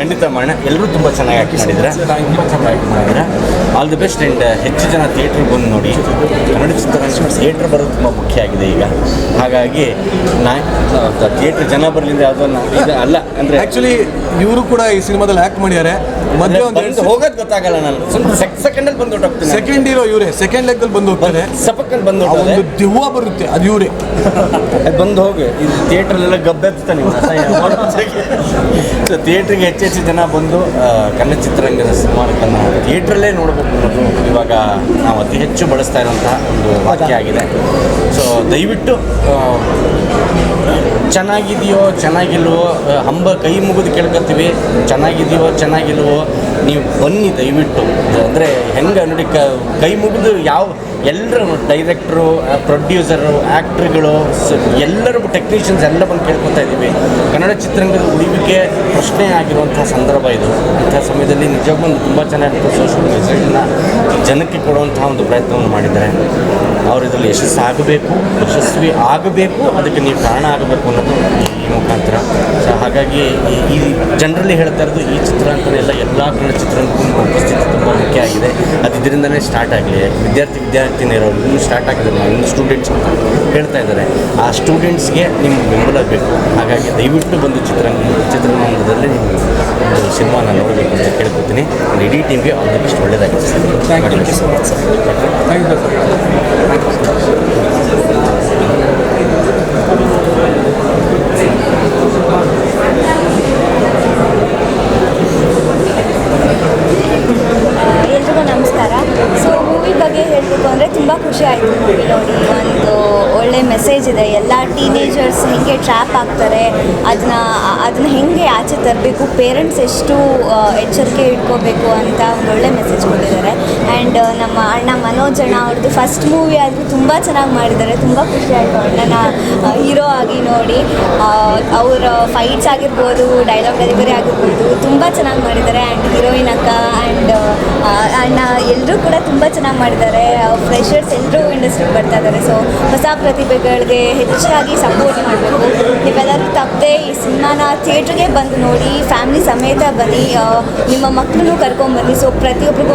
ಖಂಡಿತ ಮಾಡೋಣ. ಎಲ್ಲರೂ ತುಂಬ ಚೆನ್ನಾಗಿ ಆ್ಯಕ್ಟ್ ಮಾಡಿದ್ದಾರೆ, ತುಂಬ ಚೆನ್ನಾಗಿ ಆ್ಯಕ್ಟ್ ಮಾಡಿದ್ದಾರೆ. All the best. ಆ್ಯಂಡ್ ಹೆಚ್ಚು ಜನ ಥಿಯೇಟ್ರಿಗೆ ಬಂದು ನೋಡಿ. ಕನ್ನಡ ಚಿತ್ರರಂಗ ಥಿಯೇಟ್ರ್ ಬರೋದು ತುಂಬ ಮುಖ್ಯ ಆಗಿದೆ ಈಗ. ಹಾಗಾಗಿ ಥಿಯೇಟ್ರ್ ಜನ ಬರಲಿಲ್ಲ ಯಾವುದೋ ಇದು ಅಲ್ಲ ಅಂದರೆ ಆ್ಯಕ್ಚುಲಿ ಇವರು ಕೂಡ ಈ ಸಿನಿಮಾದಲ್ಲಿ ಆ್ಯಕ್ಟ್ ಮಾಡಿದ್ದಾರೆ. ಮಧ್ಯೆ ಒಂದು ಹೋಗೋದು ಗೊತ್ತಾಗಲ್ಲ, ನಾನು ಸ್ವಲ್ಪ ಸೆಕೆಂಡಲ್ಲಿ ಬಂದು ಹೋಗ್ತೀನಿ. ಸೆಕೆಂಡ್ ಹೀರೋ ಇವರೇ, ಸೆಕೆಂಡ್ ಲೆಕ್ಕಲ್ಲಿ ಬಂದು ಹೋಗ್ತಾರೆ. ಸಪಕ್ಕಲ್ಲಿ ಬಂದು ಒಂದು ದೆವ್ವ ಬರುತ್ತೆ, ಅದು ಇವರೇ ಬಂದು ಹೋಗಿ. ಇದು ಥಿಯೇಟ್ರಲ್ಲೆಲ್ಲ ಗಬ್ಬೆತ್ತಾನೆ. ಸೊ ಥಿಯೇಟ್ರಿಗೆ ಹೆಚ್ಚೆಚ್ಚು ಜನ ಬಂದು ಕನ್ನಡ ಚಿತ್ರರಂಗದ ಸಿನಿಮಾಗಳನ್ನು ಥಿಯೇಟ್ರಲ್ಲೇ ನೋಡಬೇಕು ಅನ್ನೋದು ಇವಾಗ ನಾವು ಅತಿ ಹೆಚ್ಚು ಬಳಸ್ತಾ ಇರುವಂತಹ ಒಂದು ವಾಕ್ಯ ಆಗಿದೆ. ಸೊ ದಯವಿಟ್ಟು ಚೆನ್ನಾಗಿದೆಯೋ ಚೆನ್ನಾಗಿಲ್ವೋ ಕೈ ಮುಗಿದು ಕೇಳ್ಕೊತೀವಿ. ಚೆನ್ನಾಗಿಲ್ವೋ ನೀವು ಬನ್ನಿ ದಯವಿಟ್ಟು. ಅಂದರೆ ಹೆಂಗೆ ನೋಡಿ, ಕೈ ಮುಗಿದು ಎಲ್ಲರೂ ಡೈರೆಕ್ಟ್ರು, ಪ್ರೊಡ್ಯೂಸರು, ಆ್ಯಕ್ಟ್ರುಗಳು, ಎಲ್ಲರೂ ಟೆಕ್ನಿಷಿಯನ್ಸ್ ಎಲ್ಲ ಬಂದು ಕೇಳ್ಕೊತಾ ಇದ್ದೀವಿ. ಕನ್ನಡ ಚಿತ್ರರಂಗದ ಉಳಿವಿಗೆ ಪ್ರಶ್ನೆ ಆಗಿರುವಂಥ ಸಂದರ್ಭ ಇದು. ಇಂಥ ಸಮಯದಲ್ಲಿ ನಿಜವಾಗ್ಲೂ ತುಂಬ ಚೆನ್ನಾಗಿತ್ತು. ಸೋಷಿಯಲ್ ಮೆಸೇಜನ್ನ ಜನಕ್ಕೆ ಕೊಡುವಂತಹ ಒಂದು ಪ್ರಯತ್ನವನ್ನು ಮಾಡಿದ್ದಾರೆ. ಅವರು ಇದರಲ್ಲಿ ಯಶಸ್ವಿ ಆಗಬೇಕು, ಅದಕ್ಕೆ ನೀವು ಕಾರಣ ಆಗಬೇಕು ಅನ್ನೋದು ಈ ಮುಖಾಂತರ. ಸೊ ಹಾಗಾಗಿ ಈ ಜನರಲ್ಲಿ ಹೇಳ್ತಾ ಇರೋದು ಈ ಚಿತ್ರ ಅಂತಲೇ ಎಲ್ಲ ಕನ್ನಡ ಚಿತ್ರಕ್ಕೂ ನಿಮ್ಮ ಉಪಸ್ಥಿತಿ ತುಂಬ ಮುಖ್ಯ ಆಗಿದೆ. ಅದು ಇದರಿಂದಲೇ ಸ್ಟಾರ್ಟ್ ಆಗಲಿ. ವಿದ್ಯಾರ್ಥಿನಿಯರು ಇನ್ನೂ ಸ್ಟಾರ್ಟ್ ಆಗಿದ್ದಾರೆ, ಇನ್ನೂ ಸ್ಟೂಡೆಂಟ್ಸ್ ಹೇಳ್ತಾ ಇದ್ದಾರೆ. ಆ ಸ್ಟೂಡೆಂಟ್ಸ್ಗೆ ನಿಮ್ಗೆ ಬೆಂಬಲ ಬೇಕು. ಹಾಗಾಗಿ ದಯವಿಟ್ಟು ಬಂದು ಚಿತ್ರರಂಗದಲ್ಲಿ ನೀವು ಒಂದು ಸಿನಿಮಾನ ನೋಡಬೇಕು ಅಂತ ಕೇಳ್ಕೊತೀನಿ. ಇಡೀ ಟೀಮ್ಗೆ ಆಲ್ ದಿ ಬೆಸ್ಟ್. ಒಳ್ಳೆಯದಾಗಿದೆ sir. Thank you so much sir. Thank you sir. ಎಲ್ರಿಗೂ ನಮಸ್ಕಾರ. ಸೊ ಮೂವಿ ಬಗ್ಗೆ ಹೇಳಬೇಕು ಅಂದರೆ ತುಂಬ ಖುಷಿ ಆಯಿತು ಮೂವಿ ನೋಡಿ. ಒಂದು ಒಳ್ಳೆ ಮೆಸೇಜ್ ಇದೆ. ಎಲ್ಲ ಟೀನೇಜರ್ಸ್ ಹೇಗೆ ಟ್ರ್ಯಾಪ್ ಆಗ್ತಾರೆ, ಅದನ್ನ ಹೇಗೆ ಆಚೆ ತರಬೇಕು, ಪೇರೆಂಟ್ಸ್ ಎಷ್ಟು ಎಚ್ಚರಿಕೆ ಇಟ್ಕೋಬೇಕು ಅಂತ ಒಂದು ಒಳ್ಳೆ ಮೆಸೇಜ್ ಕೊಟ್ಟಿದ್ದಾರೆ. ಆ್ಯಂಡ್ ನಮ್ಮ ಅಣ್ಣ ಮನೋಜ್ ಅಣ್ಣ ಅವ್ರದ್ದು ಫಸ್ಟ್ ಮೂವಿ ಆದರೂ ತುಂಬ ಚೆನ್ನಾಗಿ ಮಾಡಿದ್ದಾರೆ. ತುಂಬ ಖುಷಿ ಆಯಿತು ಅಣ್ಣನ ಹೀರೋ ಆಗಿ ನೋಡಿ. ಅವರ ಫೈಟ್ಸ್ ಆಗಿರ್ಬೋದು, ಡೈಲಾಗ್ ಡೆಲಿವರಿ ಆಗಿರ್ಬೋದು ತುಂಬ ಚೆನ್ನಾಗಿ ಮಾಡಿದ್ದಾರೆ. ಆ್ಯಂಡ್ ಹೀರೋಯಿನ್ ಅಕ್ಕ ಆ್ಯಂಡ್ ಅಣ್ಣ ಎಲ್ಲರೂ ಕೂಡ ತುಂಬ ಚೆನ್ನಾಗಿ ಮಾಡಿದ್ದಾರೆ. ಫ್ರೆಷರ್ಸ್ ಎಲ್ಲರೂ ಇಂಡಸ್ಟ್ರಿಗೆ ಬರ್ತಾ ಇದ್ದಾರೆ. ಸೊ ಹೊಸ ಪ್ರತಿಭೆಗಳಿಗೆ ಹೆಚ್ಚಾಗಿ ಸಪೋರ್ಟ್ ಮಾಡಬೇಕು. ನೀವೆಲ್ಲರೂ ತಪ್ಪದೆ ಈ ಸಿನಿಮಾನ ಥಿಯೇಟ್ರಿಗೆ ಬಂದು ನೋಡಿ, ಫ್ಯಾಮಿಲಿ ಸಮೇತ ಬನ್ನಿ, ನಿಮ್ಮ ಮಕ್ಕಳನ್ನು ಕರ್ಕೊಂಡ್ಬನ್ನಿ. ಸೊ ಪ್ರತಿಯೊಬ್ಬರಿಗೂ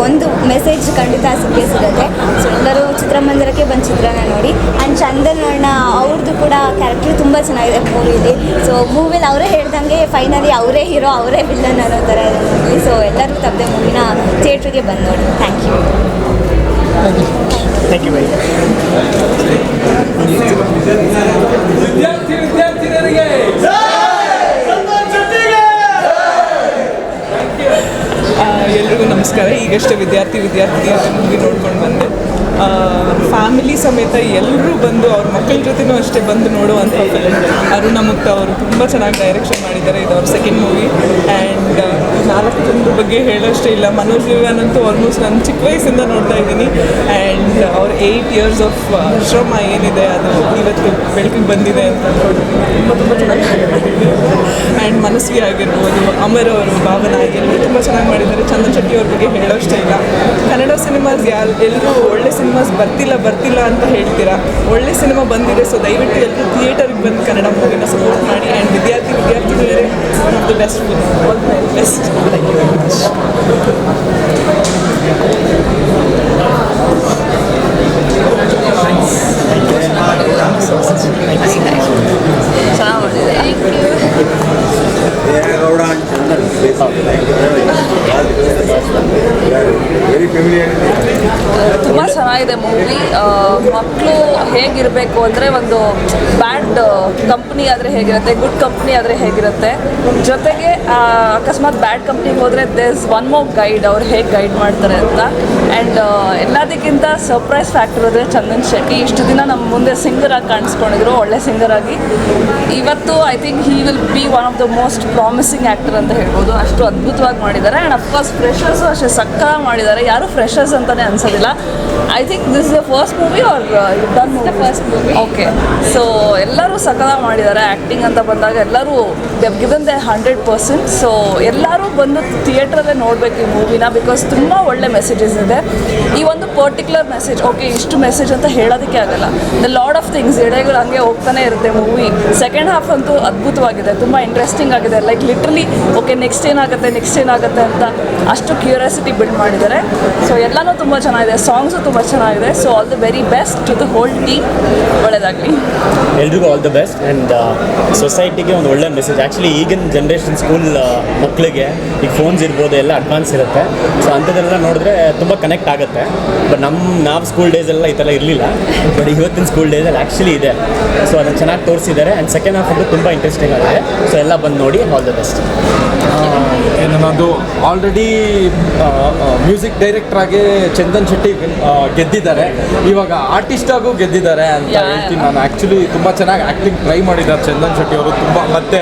ಒಂದು ಮೆಸೇಜ್ ಖಂಡಿತ ಸಿಗುತ್ತೆ. ಸೊ ಎಲ್ಲರೂ ಚಿತ್ರಮಂದಿರಕ್ಕೆ ಬಂದು ಚಿತ್ರನ ನೋಡಿ. ಆ್ಯಂಡ್ ಚಂದನ್ ಅಣ್ಣ ಅವ್ರದ್ದು ಕೂಡ ಕ್ಯಾರೆಕ್ಟರ್ ತುಂಬ ಚೆನ್ನಾಗಿದೆ ಮೂವಿಲಿ. ಸೊ ಮೂವಿಲಿ ಅವರೇ ಹೇಳ್ದಂಗೆ ಫೈನಲಿ ಅವರೇ ಹೀರೋ ಅವರೇ ವಿಲ್ಲನ್ ಅನ್ನೋ ಥರ ಇದೆ ಮೂವಿ. ಸೊ ಎಲ್ಲರೂ ತಪ್ಪದೆ ಮೂವಿನ ಥಿಯೇಟ್ರಿಗೆ ಬಂದು ನೋಡಿ. Thank you. Thank you bye. ಎಲ್ರಿಗೂ ನಮಸ್ಕಾರ. ಈಗಷ್ಟೇ ವಿದ್ಯಾರ್ಥಿನಿಯರ ಮೂವಿ ನೋಡ್ಕೊಂಡು ಬಂದೆ. ಫ್ಯಾಮಿಲಿ ಸಮೇತ ಎಲ್ಲರೂ ಬಂದು ಅವ್ರ ಮಕ್ಕಳ ಜೊತೆನೂ ಅಷ್ಟೇ ಬಂದು ನೋಡುವಂಥ ಫಿಲ್ಮ್. ಅರುಣ ಮುಕ್ತ ಅವರು ತುಂಬ ಚೆನ್ನಾಗಿ ಡೈರೆಕ್ಷನ್ ಮಾಡಿದ್ದಾರೆ. ಇದು ಅವ್ರ ಸೆಕೆಂಡ್ ಮೂವಿ. ಆ್ಯಂಡ್ 4 ಜನರ ಬಗ್ಗೆ ಹೇಳೋಷ್ಟೇ ಇಲ್ಲ. ಮನೋಜ್ ವಿವಾನಂತೂ ಆಲ್ಮೋಸ್ಟ್ ನಾನು ಚಿಕ್ಕ ವಯಸ್ಸಿಂದ ನೋಡ್ತಾ ಇದ್ದೀನಿ. ಆ್ಯಂಡ್ ಅವ್ರ 8 years ಆಫ್ ಶ್ರಮ ಏನಿದೆ ಅದು ಇವತ್ತು ಬೆಳಕಿಗೆ ಬಂದಿದೆ ಅಂತ ತುಂಬ ಚೆನ್ನಾಗಿ ಮಾಡಿದ್ದಾರೆ. ಆ್ಯಂಡ್ ಮನಸ್ವಿ ಆಗಿರ್ಬೋದು, ಅಮರ್ ಅವರು, ಭಾವನಾ ಎಲ್ಲರೂ ತುಂಬ ಚೆನ್ನಾಗಿ ಮಾಡಿದ್ದಾರೆ. ಚಂದನ್ ಶೆಟ್ಟಿ ಅವ್ರ ಬಗ್ಗೆ ಹೇಳೋಷ್ಟೇ ಇಲ್ಲ. ಕನ್ನಡ ಸಿನಿಮಾಸ್ ಎಲ್ಲರೂ ಒಳ್ಳೆ ಸಿನಿಮಾಸ್ ಬರ್ತಿಲ್ಲ ಅಂತ ಹೇಳ್ತೀರಾ. ಒಳ್ಳೆ ಸಿನಿಮಾ ಬಂದಿದೆ. ಸೊ ದಯವಿಟ್ಟು ಎಲ್ಲರೂ ಥಿಯೇಟರ್ಗೆ ಬಂದು ಕನ್ನಡ ಮೂವಿನ ಸಪೋರ್ಟ್ ಮಾಡಿ. ಆ್ಯಂಡ್ ವಿದ್ಯಾರ್ಥಿನಿಯರೇ one of the best all my best. Thank you very much. ತುಂಬ ಚೆನ್ನಾಗಿದೆ ಮೂವಿ. ಮಕ್ಕಳು ಹೇಗಿರಬೇಕು ಅಂದರೆ ಒಂದು ಬ್ಯಾಡ್ ಕಂಪ್ನಿ ಆದರೆ ಹೇಗಿರುತ್ತೆ, ಗುಡ್ ಕಂಪ್ನಿ ಆದರೆ ಹೇಗಿರುತ್ತೆ, ಜೊತೆಗೆ ಅಕಸ್ಮಾತ್ ಬ್ಯಾಡ್ ಕಂಪ್ನಿಗೆ ಹೋದರೆ ದೇರ್ಸ್ ಒನ್ ಮೋರ್ ಗೈಡ್, ಅವ್ರು ಹೇಗೆ ಗೈಡ್ ಮಾಡ್ತಾರೆ ಅಂತ. ಆ್ಯಂಡ್ ಎಲ್ಲದಕ್ಕಿಂತ ಸರ್ಪ್ರೈಸ್ ಫ್ಯಾಕ್ಟರ್ ಅಂದರೆ ಚಂದನ್ ಶೆಟ್ಟಿ. ಇಷ್ಟು ದಿನ ನಮ್ಮ ಮುಂದೆ ಸಿಂಗರಾಗಿ ಕಾಣಿಸ್ಕೊಂಡಿದ್ರು, ಒಳ್ಳೆ ಸಿಂಗರಾಗಿ. ಇವತ್ತು I think he will be one of the most promising actor ಅಂತ ಹೇಳ್ಬೋದು. ಅಷ್ಟು ಅದ್ಭುತವಾಗಿ ಮಾಡಿದ್ದಾರೆ. ಆ್ಯಂಡ್ ಅಫ್ಕೋರ್ಸ್ ಫ್ರೆಷರ್ಸು ಅಷ್ಟೇ ಸಕ್ಕ ಮಾಡಿದ್ದಾರೆ. ಯಾರು ಫ್ರೆಷರ್ಸ್ ಅಂತಲೇ ಅನ್ಸೋದಿಲ್ಲ. I think this is the first movie are done the first movie. Okay, so ಎಲ್ಲರೂ ಸಕ್ಕದಾಗಿ ಮಾಡಿದ್ದಾರೆ. ಆ್ಯಕ್ಟಿಂಗ್ ಅಂತ ಬಂದಾಗ ಎಲ್ಲರೂ ಗಿವನ್ ದ 100%. ಸೊ ಎಲ್ಲರೂ ಬಂದು ಥಿಯೇಟ್ರಲ್ಲೇ ನೋಡಬೇಕು ಈ ಮೂವಿನ. ಬಿಕಾಸ್ ತುಂಬ ಒಳ್ಳೆ ಮೆಸೇಜಸ್ ಇದೆ. ಈ ಒಂದು ಪರ್ಟಿಕ್ಯುಲರ್ ಮೆಸೇಜ್, ಓಕೆ ಇಷ್ಟು ಮೆಸೇಜ್ ಅಂತ ಹೇಳೋದಕ್ಕೆ ಆಗಲ್ಲ. ದ ಲಾಡ್ ಆಫ್ ಥಿಂಗ್ಸ್ ಎಡೆಗಳು ಹಂಗೆ ಹೋಗ್ತಾನೆ ಇರುತ್ತೆ ಮೂವಿ. ಸೆಕೆಂಡ್ ಹಾಫ್ ಅಂತೂ ಅದ್ಭುತವಾಗಿದೆ, ತುಂಬ ಇಂಟ್ರೆಸ್ಟಿಂಗ್ ಆಗಿದೆ. ಲೈಕ್ ಲಿಟ್ರಲಿ ಓಕೆ ನೆಕ್ಸ್ಟ್ ಏನಾಗುತ್ತೆ ಅಂತ ಅಷ್ಟು ಕ್ಯೂರಿಯಾಸಿಟಿ ಬಿಲ್ಡ್ ಮಾಡಿದ್ದಾರೆ. ಸೊ ಎಲ್ಲನೂ ತುಂಬ ಚೆನ್ನಾಗಿದೆ. ಸಾಂಗ್ಸು ತುಂಬ ಚೆನ್ನಾಗಿದೆ. So all the very best to the whole team. ಒಳ್ಳೆಯದಾಗಲಿ ಎಲ್ರಿಗೂ. All the best. ಆ್ಯಂಡ್ ಸೊಸೈಟಿಗೆ ಒಂದು ಒಳ್ಳೆ ಮೆಸೇಜ್. ಆ್ಯಕ್ಚುಲಿ ಈಗಿನ ಜನ್ರೇಷನ್ ಸ್ಕೂಲ್ ಮಕ್ಕಳಿಗೆ ಈಗ ಫೋನ್ಸ್ ಇರ್ಬೋದು, ಎಲ್ಲ ಅಡ್ವಾನ್ಸ್ ಇರುತ್ತೆ. ಸೊ ಅಂಥದ್ದೆಲ್ಲ ನೋಡಿದ್ರೆ ತುಂಬ ಕನೆಕ್ಟ್ ಆಗುತ್ತೆ. ಬಟ್ ನಾವು ಸ್ಕೂಲ್ ಡೇಸೆಲ್ಲ ಈ ಥರ ಇರಲಿಲ್ಲ. ಬಟ್ ಇವತ್ತಿನ ಸ್ಕೂಲ್ ಡೇಸಲ್ಲಿ ಆ್ಯಕ್ಚುಲಿ ಇದೆ. ಸೊ ಅದನ್ನು ಚೆನ್ನಾಗಿ ತೋರಿಸಿದ್ದಾರೆ. ಆ್ಯಂಡ್ ಸೆಕೆಂಡ್ ಹಾಫ್ ಅಂತೂ ತುಂಬ ಇಂಟ್ರೆಸ್ಟಿಂಗ್ ಆಗಿದೆ. ಸೊ ಎಲ್ಲ ಬಂದು ನೋಡಿ. All the best. ನನ್ನದು ಆಲ್ರೆಡಿ ಮ್ಯೂಸಿಕ್ ಡೈರೆಕ್ಟರ್ ಆಗಿ ಚಂದನ್ ಶೆಟ್ಟಿ ಗೆದ್ದಿದ್ದಾರೆ. ಇವಾಗ ಆರ್ಟಿಸ್ಟ್ ಆಗು ಗೆದ್ದಿದ್ದಾರೆ ಅಂತ ಹೇಳ್ತೀನಿ ನಾನು. ಆ್ಯಕ್ಚುಲಿ ತುಂಬ ಚೆನ್ನಾಗಿ ಆ್ಯಕ್ಟಿಂಗ್ ಟ್ರೈ ಮಾಡಿದ್ದಾರೆ ಚಂದನ್ ಶೆಟ್ಟಿ ಅವರು. ತುಂಬ ಮತ್ತು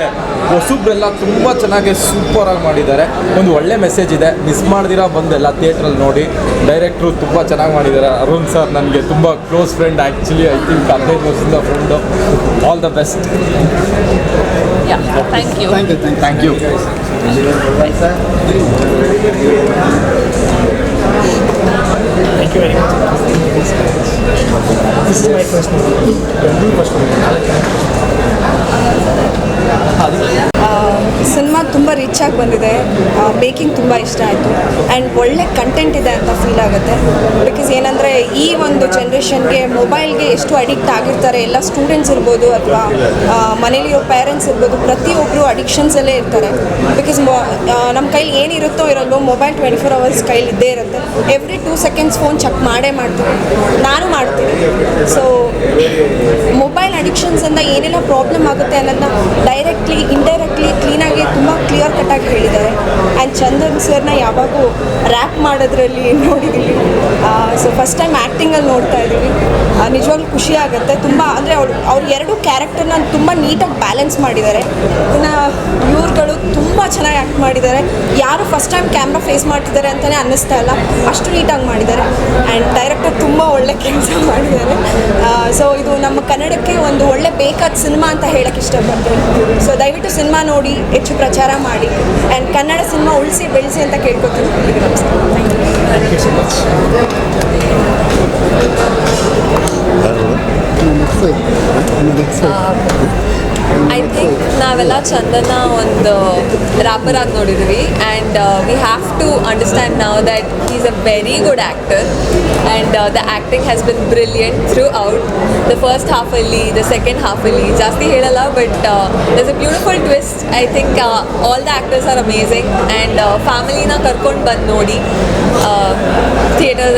ಹೊಸಬ್ರೆಲ್ಲ ತುಂಬ ಚೆನ್ನಾಗಿ ಸೂಪರಾಗಿ ಮಾಡಿದ್ದಾರೆ. ಒಂದು ಒಳ್ಳೆ ಮೆಸೇಜ್ ಇದೆ. ಮಿಸ್ ಮಾಡ್ದಿರಾ ಬಂದೆಲ್ಲ ಥಿಯೇಟ್ರಲ್ಲಿ ನೋಡಿ. ಡೈರೆಕ್ಟ್ರು ತುಂಬ ಚೆನ್ನಾಗಿ ಮಾಡಿದ್ದಾರೆ. ಅರುಣ್ ಸರ್ ನನಗೆ ತುಂಬ close friend. Actually I think 15 ವರ್ಷದಿಂದ friend. All the best. Thank you. Thank you. Thank you very much. This is my first movie. Cinema ತುಂಬ ರಿಚ್ ಆಗಿ ಬಂದಿದೆ. ಮೇಕಿಂಗ್ ತುಂಬ ಇಷ್ಟ ಆಯಿತು. ಆ್ಯಂಡ್ ಒಳ್ಳೆ ಕಂಟೆಂಟ್ ಇದೆ ಅಂತ ಫೀಲ್ ಆಗುತ್ತೆ. ಬಿಕಾಸ್ ಏನಂದರೆ ಈ ಒಂದು ಜನ್ರೇಷನ್ಗೆ ಮೊಬೈಲ್ಗೆ ಎಷ್ಟು ಅಡಿಕ್ಟ್ ಆಗಿರ್ತಾರೆ. ಎಲ್ಲ ಸ್ಟೂಡೆಂಟ್ಸ್ ಇರ್ಬೋದು ಅಥವಾ ಮನೇಲಿರೋ ಪೇರೆಂಟ್ಸ್ ಇರ್ಬೋದು, ಪ್ರತಿಯೊಬ್ಬರು ಅಡಿಕ್ಷನ್ಸಲ್ಲೇ ಇರ್ತಾರೆ. ಬಿಕಾಸ್ ನಮ್ಮ ಕೈಲಿ ಏನಿರುತ್ತೋ ಇರಲ್ವೋ ಮೊಬೈಲ್ 24 hours ಕೈಲಿ ಇದ್ದೇ ಇರುತ್ತೆ. ಎವ್ರಿ 2 seconds ಫೋನ್ ಚೆಕ್ ಮಾಡೇ ಮಾಡ್ತೀವಿ. ನಾನು ಮಾಡ್ತೀನಿ. ಸೊ ಮೊಬೈಲ್ ಅಡಿಕ್ಷನ್ಸಿಂದ ಏನೆಲ್ಲ ಪ್ರಾಬ್ಲಮ್ ಆಗುತ್ತೆ ಅನ್ನೋದನ್ನ ಡೈರೆಕ್ಟ್ಲಿ ಇಂಡೈರೆಕ್ಟ್ಲಿ ಕ್ಲೀನಾಗಿ ತುಂಬ ಕ್ಲಿಯರ್ ಕಟ್ಟಾಗಿ ಹೇಳಿದ್ದಾರೆ. ಆ್ಯಂಡ್ ಚಂದನ್ ಸರ್ನ ಯಾವಾಗೂ ರ್ಯಾಪ್ ಮಾಡೋದ್ರಲ್ಲಿ ನೋಡಿದ್ದೀವಿ. ಸೊ ಫಸ್ಟ್ ಟೈಮ್ ಆ್ಯಕ್ಟಿಂಗಲ್ಲಿ ನೋಡ್ತಾ ಇದ್ದೀವಿ. ನಿಜವಾಗ್ಲೂ ಖುಷಿ ಆಗುತ್ತೆ. ತುಂಬ ಅಂದರೆ ಅವ್ರು 2 ಕ್ಯಾರೆಕ್ಟರ್ನ ತುಂಬ ನೀಟಾಗಿ ಬ್ಯಾಲೆನ್ಸ್ ಮಾಡಿದ್ದಾರೆ. ಇನ್ನು ಇವ್ರುಗಳು ತುಂಬ ಚೆನ್ನಾಗಿ ಆ್ಯಕ್ಟ್ ಮಾಡಿದ್ದಾರೆ. ಯಾರು ಫಸ್ಟ್ ಟೈಮ್ ಕ್ಯಾಮ್ರಾ ಫೇಸ್ ಮಾಡ್ತಿದ್ದಾರೆ ಅಂತಲೇ ಅನ್ನಿಸ್ತಾ ಇಲ್ಲ, ಅಷ್ಟು ನೀಟಾಗಿ ಮಾಡಿದ್ದಾರೆ. ಆ್ಯಂಡ್ ಡೈರೆಕ್ಟರ್ ತುಂಬ ಒಳ್ಳೆ ಕೆಲಸ ಮಾಡಿದ್ದಾರೆ. ಸೊ ಇದು ನಮ್ಮ ಕನ್ನಡಕ್ಕೆ ಒಂದು ಒಳ್ಳೆ ಬೇಕಾದ ಸಿನಿಮಾ ಅಂತ ಹೇಳಕ್ಕೆ ಇಷ್ಟಪಡ್ತೀನಿ. ಸೊ ದಯವಿಟ್ಟು ಸಿನಿಮಾ ನೋಡಿ ಹೆಚ್ಚು ಪ್ರಚಾರ ಮಾಡಿ. ಆ್ಯಂಡ್ ಕನ್ನಡ ಸಿನಿಮಾ ಉಳಿಸಿ ಬೆಳೆಸಿ ಅಂತ ಕೇಳ್ಕೊತೀನಿ. ನಮಸ್ಕಾರ. Thank you so much. I think ನಾವೆಲ್ಲ ಚಂದನ್ನ ಒಂದು ರ್ಯಾಪರ್ ಆಗಿ ನೋಡಿದ್ವಿ and we have to understand now that is a very good actor and the acting has been brilliant throughout the first ಹಾಫಲ್ಲಿ ದ ಸೆಕೆಂಡ್ ಹಾಫಲ್ಲಿ ಜಾಸ್ತಿ ಹೇಳಲ್ಲ but thus a beautiful twist I think all the actors are amazing and ಫ್ಯಾಮಿಲಿನ ಕರ್ಕೊಂಡು ಬಂದು ನೋಡಿ theatre